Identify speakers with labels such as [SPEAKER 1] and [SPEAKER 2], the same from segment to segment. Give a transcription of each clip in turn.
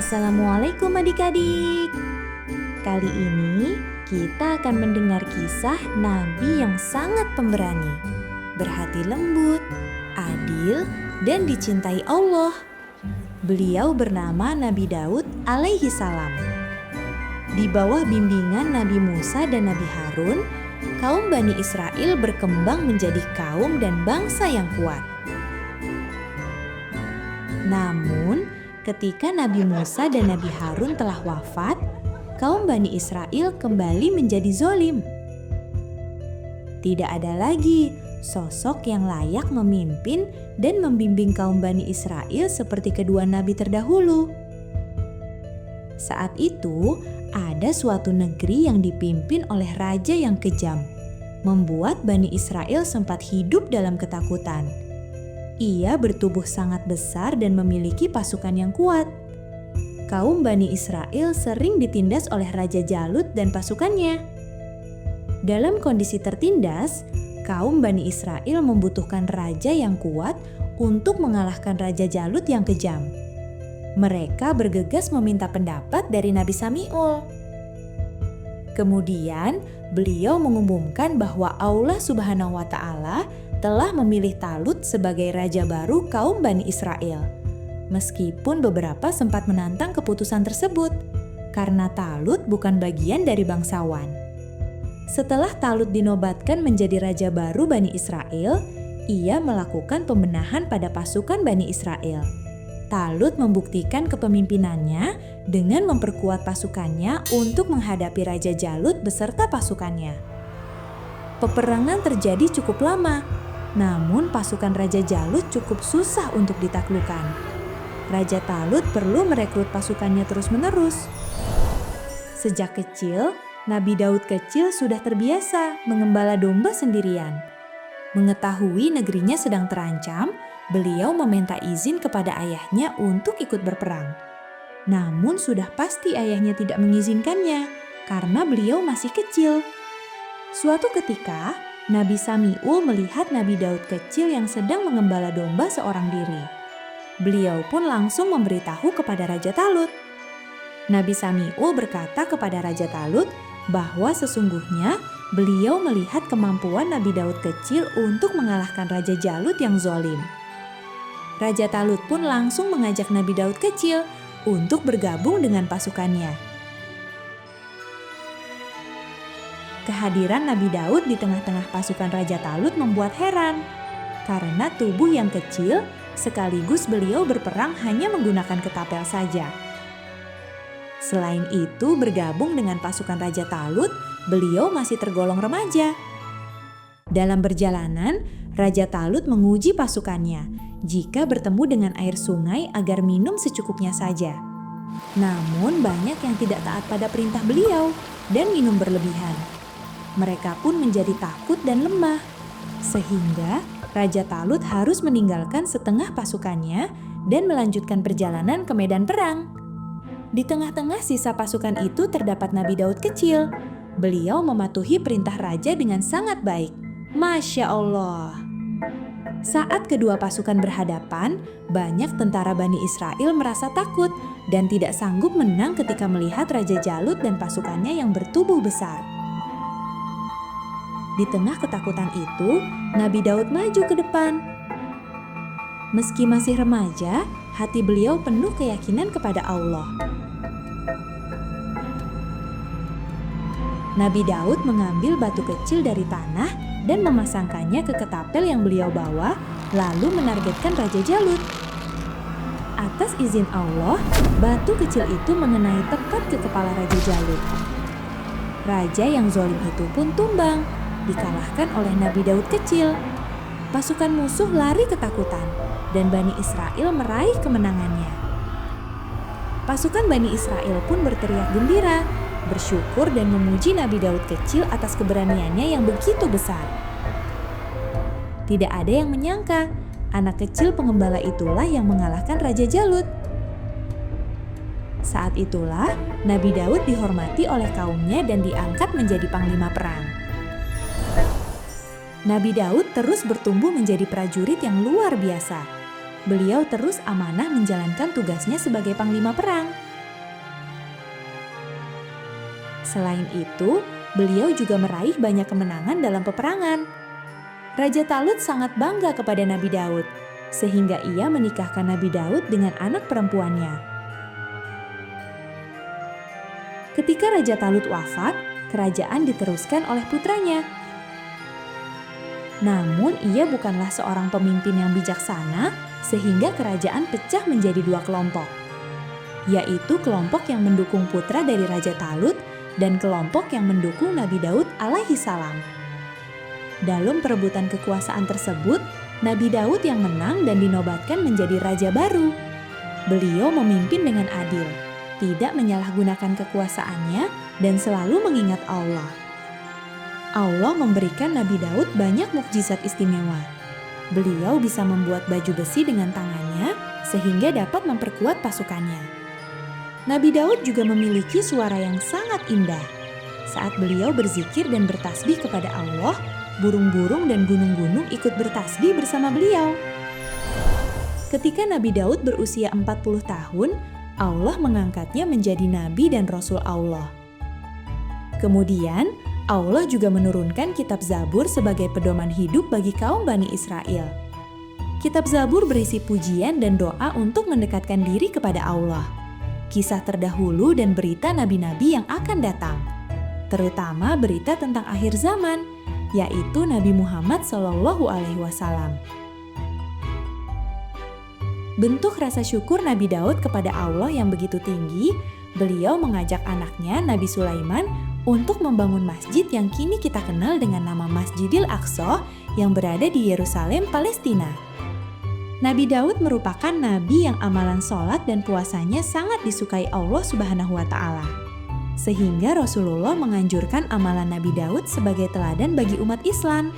[SPEAKER 1] Assalamualaikum adik-adik. Kali ini kita akan mendengar kisah Nabi yang sangat pemberani, berhati lembut, adil, dan dicintai Allah. Beliau bernama Nabi Daud alaihi salam. Di bawah bimbingan Nabi Musa dan Nabi Harun, kaum Bani Israel berkembang menjadi kaum dan bangsa yang kuat. Namun, ketika Nabi Musa dan Nabi Harun telah wafat, kaum Bani Israel kembali menjadi zolim. Tidak ada lagi sosok yang layak memimpin dan membimbing kaum Bani Israel seperti kedua nabi terdahulu. Saat itu, ada suatu negeri yang dipimpin oleh raja yang kejam, membuat Bani Israel sempat hidup dalam ketakutan. Ia bertubuh sangat besar dan memiliki pasukan yang kuat. Kaum Bani Israel sering ditindas oleh Raja Jalut dan pasukannya. Dalam kondisi tertindas, kaum Bani Israel membutuhkan raja yang kuat untuk mengalahkan Raja Jalut yang kejam. Mereka bergegas meminta pendapat dari Nabi Sami'ul. Kemudian, beliau mengumumkan bahwa Allah Subhanahu wa Ta'ala telah memilih Talut sebagai raja baru kaum Bani Israel. Meskipun beberapa sempat menantang keputusan tersebut, karena Talut bukan bagian dari bangsawan. Setelah Talut dinobatkan menjadi raja baru Bani Israel, ia melakukan pembenahan pada pasukan Bani Israel. Talut membuktikan kepemimpinannya dengan memperkuat pasukannya untuk menghadapi Raja Jalut beserta pasukannya. Peperangan terjadi cukup lama, namun pasukan Raja Jalut cukup susah untuk ditaklukkan. Raja Talut perlu merekrut pasukannya terus-menerus. Sejak kecil, Nabi Daud kecil sudah terbiasa mengembala domba sendirian. Mengetahui negerinya sedang terancam, beliau meminta izin kepada ayahnya untuk ikut berperang. Namun sudah pasti ayahnya tidak mengizinkannya karena beliau masih kecil. Suatu ketika, Nabi Sami'ul melihat Nabi Daud kecil yang sedang mengembala domba seorang diri. Beliau pun langsung memberitahu kepada Raja Talut. Nabi Sami'ul berkata kepada Raja Talut bahwa sesungguhnya beliau melihat kemampuan Nabi Daud kecil untuk mengalahkan Raja Jalut yang zalim. Raja Talut pun langsung mengajak Nabi Daud kecil untuk bergabung dengan pasukannya. Kehadiran Nabi Daud di tengah-tengah pasukan Raja Talut membuat heran. Karena tubuh yang kecil, sekaligus beliau berperang hanya menggunakan ketapel saja. Selain itu, bergabung dengan pasukan Raja Talut, beliau masih tergolong remaja. Dalam perjalanan, Raja Talut menguji pasukannya jika bertemu dengan air sungai agar minum secukupnya saja. Namun banyak yang tidak taat pada perintah beliau dan minum berlebihan. Mereka pun menjadi takut dan lemah, sehingga Raja Talut harus meninggalkan setengah pasukannya dan melanjutkan perjalanan ke medan perang. Di tengah-tengah sisa pasukan itu terdapat Nabi Daud kecil. Beliau mematuhi perintah raja dengan sangat baik. Masya Allah. Saat kedua pasukan berhadapan, banyak tentara Bani Israel merasa takut dan tidak sanggup menang ketika melihat Raja Jalut dan pasukannya yang bertubuh besar. Di tengah ketakutan itu, Nabi Daud maju ke depan. Meski masih remaja, hati beliau penuh keyakinan kepada Allah. Nabi Daud mengambil batu kecil dari tanah dan memasangkannya ke ketapel yang beliau bawa, lalu menargetkan Raja Jalut. Atas izin Allah, batu kecil itu mengenai tepat ke kepala Raja Jalut. Raja yang zalim itu pun tumbang, dikalahkan oleh Nabi Daud kecil. Pasukan musuh lari ketakutan dan Bani Israel meraih kemenangannya. Pasukan Bani Israel pun berteriak gembira, bersyukur dan memuji Nabi Daud kecil atas keberaniannya yang begitu besar. Tidak ada yang menyangka anak kecil pengembala itulah yang mengalahkan Raja Jalut. Saat itulah Nabi Daud dihormati oleh kaumnya dan diangkat menjadi panglima perang. Nabi Daud terus bertumbuh menjadi prajurit yang luar biasa. Beliau terus amanah menjalankan tugasnya sebagai panglima perang. Selain itu, beliau juga meraih banyak kemenangan dalam peperangan. Raja Talut sangat bangga kepada Nabi Daud, sehingga ia menikahkan Nabi Daud dengan anak perempuannya. Ketika Raja Talut wafat, kerajaan diteruskan oleh putranya. Namun ia bukanlah seorang pemimpin yang bijaksana, sehingga kerajaan pecah menjadi dua kelompok, yaitu kelompok yang mendukung putra dari Raja Talut dan kelompok yang mendukung Nabi Daud alaihi salam. Dalam perebutan kekuasaan tersebut, Nabi Daud yang menang dan dinobatkan menjadi raja baru. Beliau memimpin dengan adil, tidak menyalahgunakan kekuasaannya, dan selalu mengingat Allah. Allah memberikan Nabi Daud banyak mukjizat istimewa. Beliau bisa membuat baju besi dengan tangannya sehingga dapat memperkuat pasukannya. Nabi Daud juga memiliki suara yang sangat indah. Saat beliau berzikir dan bertasbih kepada Allah, burung-burung dan gunung-gunung ikut bertasbih bersama beliau. Ketika Nabi Daud berusia 40 tahun, Allah mengangkatnya menjadi nabi dan rasul Allah. Kemudian, Allah juga menurunkan kitab Zabur sebagai pedoman hidup bagi kaum Bani Israel. Kitab Zabur berisi pujian dan doa untuk mendekatkan diri kepada Allah, kisah terdahulu dan berita nabi-nabi yang akan datang, terutama berita tentang akhir zaman, yaitu Nabi Muhammad SAW. Bentuk rasa syukur Nabi Daud kepada Allah yang begitu tinggi, beliau mengajak anaknya Nabi Sulaiman untuk membangun masjid yang kini kita kenal dengan nama Masjidil Aqsa yang berada di Yerusalem, Palestina. Nabi Daud merupakan nabi yang amalan sholat dan puasanya sangat disukai Allah Subhanahu wa Ta'ala. Sehingga Rasulullah menganjurkan amalan Nabi Daud sebagai teladan bagi umat Islam.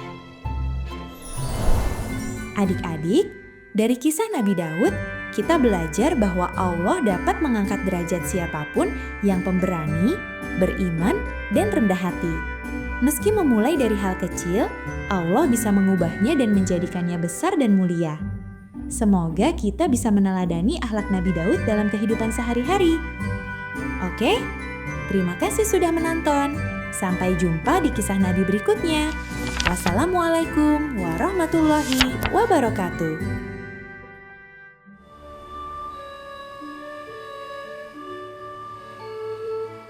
[SPEAKER 1] Adik-adik, dari kisah Nabi Daud, kita belajar bahwa Allah dapat mengangkat derajat siapapun yang pemberani, beriman, dan rendah hati. Meski memulai dari hal kecil, Allah bisa mengubahnya dan menjadikannya besar dan mulia. Semoga kita bisa meneladani akhlak Nabi Daud dalam kehidupan sehari-hari. Oke, terima kasih sudah menonton. Sampai jumpa di kisah Nabi berikutnya. Wassalamualaikum warahmatullahi wabarakatuh.